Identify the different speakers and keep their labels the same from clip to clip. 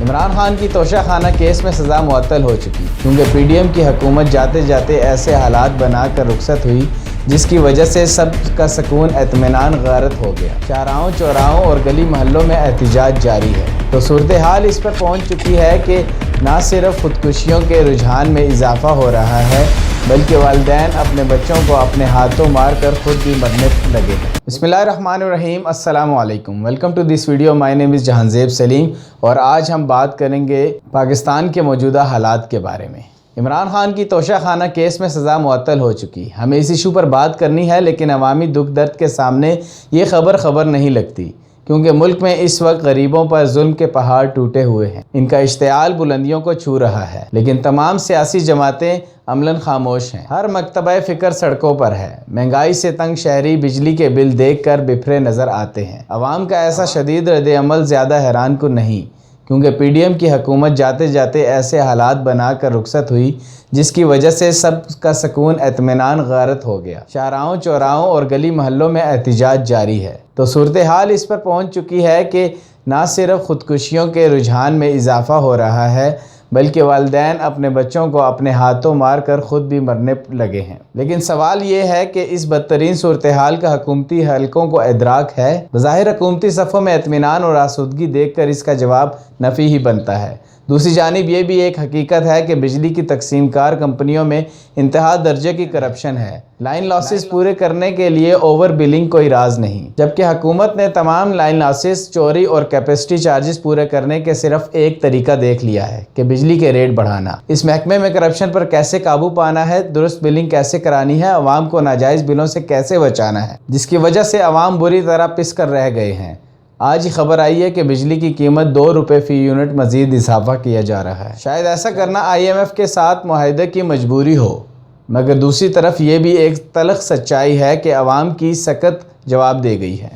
Speaker 1: عمران خان کی توشہ خانہ کیس میں سزا معطل ہو چکی کیونکہ پی ڈی ایم کی حکومت جاتے جاتے ایسے حالات بنا کر رخصت ہوئی جس کی وجہ سے سب کا سکون اطمینان غارت ہو گیا۔ شاہراہوں چوراہوں اور گلی محلوں میں احتجاج جاری ہے تو صورتحال اس پر پہنچ چکی ہے کہ نہ صرف خودکشیوں کے رجحان میں اضافہ ہو رہا ہے بلکہ والدین اپنے بچوں کو اپنے ہاتھوں مار کر خود بھی مرنے لگے ہیں۔ بسم اللہ الرحمن الرحیم، السلام علیکم، ویلکم ٹو دس ویڈیو، مائی نیم از جہانزیب سلیم، اور آج ہم بات کریں گے پاکستان کے موجودہ حالات کے بارے میں۔ عمران خان کی توشہ خانہ کیس میں سزا معطل ہو چکی۔ ہمیں اس ایشو پر بات کرنی ہے لیکن عوامی دکھ درد کے سامنے یہ خبر نہیں لگتی کیونکہ ملک میں اس وقت غریبوں پر ظلم کے پہاڑ ٹوٹے ہوئے ہیں۔ ان کا اشتعال بلندیوں کو چھو رہا ہے لیکن تمام سیاسی جماعتیں عملاً خاموش ہیں۔ ہر مکتبہ فکر سڑکوں پر ہے، مہنگائی سے تنگ شہری بجلی کے بل دیکھ کر بفرے نظر آتے ہیں۔ عوام کا ایسا شدید رد عمل زیادہ حیران کن نہیں کیونکہ پی ڈی ایم کی حکومت جاتے جاتے ایسے حالات بنا کر رخصت ہوئی جس کی وجہ سے سب کا سکون اطمینان غارت ہو گیا۔ شاہراہوں چوراہوں اور گلی محلوں میں احتجاج جاری ہے تو صورتحال اس پر پہنچ چکی ہے کہ نہ صرف خودکشیوں کے رجحان میں اضافہ ہو رہا ہے بلکہ والدین اپنے بچوں کو اپنے ہاتھوں مار کر خود بھی مرنے لگے ہیں۔ لیکن سوال یہ ہے کہ اس بدترین صورتحال کا حکومتی حلقوں کو ادراک ہے؟ بظاہر حکومتی صفوں میں اطمینان اور آسودگی دیکھ کر اس کا جواب نفی ہی بنتا ہے۔ دوسری جانب یہ بھی ایک حقیقت ہے کہ بجلی کی تقسیم کار کمپنیوں میں انتہا درجے کی کرپشن ہے۔ لائن لاسز پورے کرنے کے لیے اوور بلنگ کوئی راز نہیں، جبکہ حکومت نے تمام لائن لاسز چوری اور کیپیسٹی چارجز پورے کرنے کے صرف ایک طریقہ دیکھ لیا ہے کہ بجلی کے ریٹ بڑھانا۔ اس محکمے میں کرپشن پر کیسے قابو پانا ہے، درست بلنگ کیسے کرانی ہے، عوام کو ناجائز بلوں سے کیسے بچانا ہے، جس کی وجہ سے عوام بری طرح پس کر رہ گئے ہیں۔ آج ہی خبر آئی ہے کہ بجلی کی قیمت 2 روپے فی یونٹ مزید اضافہ کیا جا رہا ہے۔ شاید ایسا کرنا آئی ایم ایف کے ساتھ معاہدے کی مجبوری ہو، مگر دوسری طرف یہ بھی ایک تلخ سچائی ہے کہ عوام کی سخت جواب دے گئی ہے۔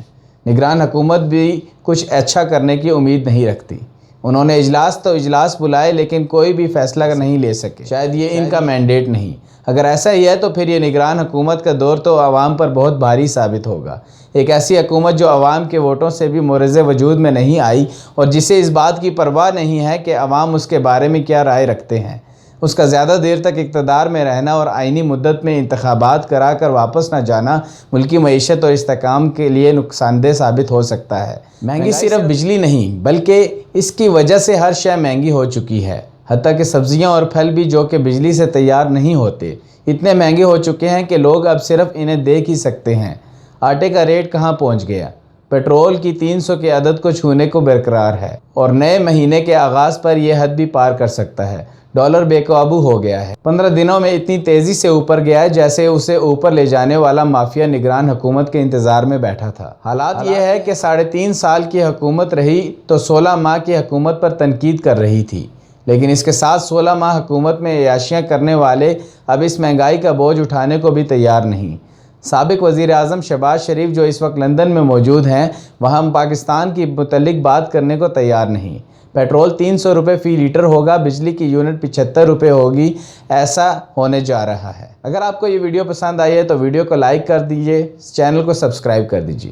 Speaker 1: نگران حکومت بھی کچھ اچھا کرنے کی امید نہیں رکھتی۔ انہوں نے اجلاس بلائے لیکن کوئی بھی فیصلہ نہیں لے سکے۔ شاید یہ ان کا مینڈیٹ نہیں۔ اگر ایسا ہی ہے تو پھر یہ نگران حکومت کا دور تو عوام پر بہت بھاری ثابت ہوگا۔ ایک ایسی حکومت جو عوام کے ووٹوں سے بھی معرض وجود میں نہیں آئی اور جسے اس بات کی پرواہ نہیں ہے کہ عوام اس کے بارے میں کیا رائے رکھتے ہیں۔ اس کا زیادہ دیر تک اقتدار میں رہنا اور آئینی مدت میں انتخابات کرا کر واپس نہ جانا ملکی معیشت اور استحکام کے لیے نقصان دہ ثابت ہو سکتا ہے۔ مہنگی صرف بجلی نہیں بلکہ اس کی وجہ سے ہر شے مہنگی ہو چکی ہے، حتیٰ کہ سبزیاں اور پھل بھی جو کہ بجلی سے تیار نہیں ہوتے اتنے مہنگے ہو چکے ہیں کہ لوگ اب صرف انہیں دیکھ ہی سکتے ہیں۔ آٹے کا ریٹ کہاں پہنچ گیا؟ پیٹرول کی 300 کے عدد کو چھونے کو برقرار ہے اور نئے مہینے کے آغاز پر یہ حد بھی پار کر سکتا ہے۔ ڈالر بے قابو ہو گیا ہے، 15 دنوں میں اتنی تیزی سے اوپر گیا ہے جیسے اسے اوپر لے جانے والا مافیا نگران حکومت کے انتظار میں بیٹھا تھا۔ حالات یہ ہے کہ 3.5 سال کی حکومت رہی تو 16 ماہ کی حکومت پر تنقید کر رہی تھی، لیکن اس کے ساتھ 16 ماہ حکومت میں عیاشیاں کرنے والے اب اس مہنگائی کا بوجھ اٹھانے کو بھی تیار نہیں۔ سابق وزیر اعظم شہباز شریف جو اس وقت لندن میں موجود ہیں وہاں ہم پاکستان کی متعلق بات کرنے کو تیار نہیں۔ پیٹرول 300 روپے فی لیٹر ہوگا، بجلی کی یونٹ 75 روپے ہوگی، ایسا ہونے جا رہا ہے۔ اگر آپ کو یہ ویڈیو پسند آئی ہے تو ویڈیو کو لائک کر دیجئے، چینل کو سبسکرائب کر دیجئے۔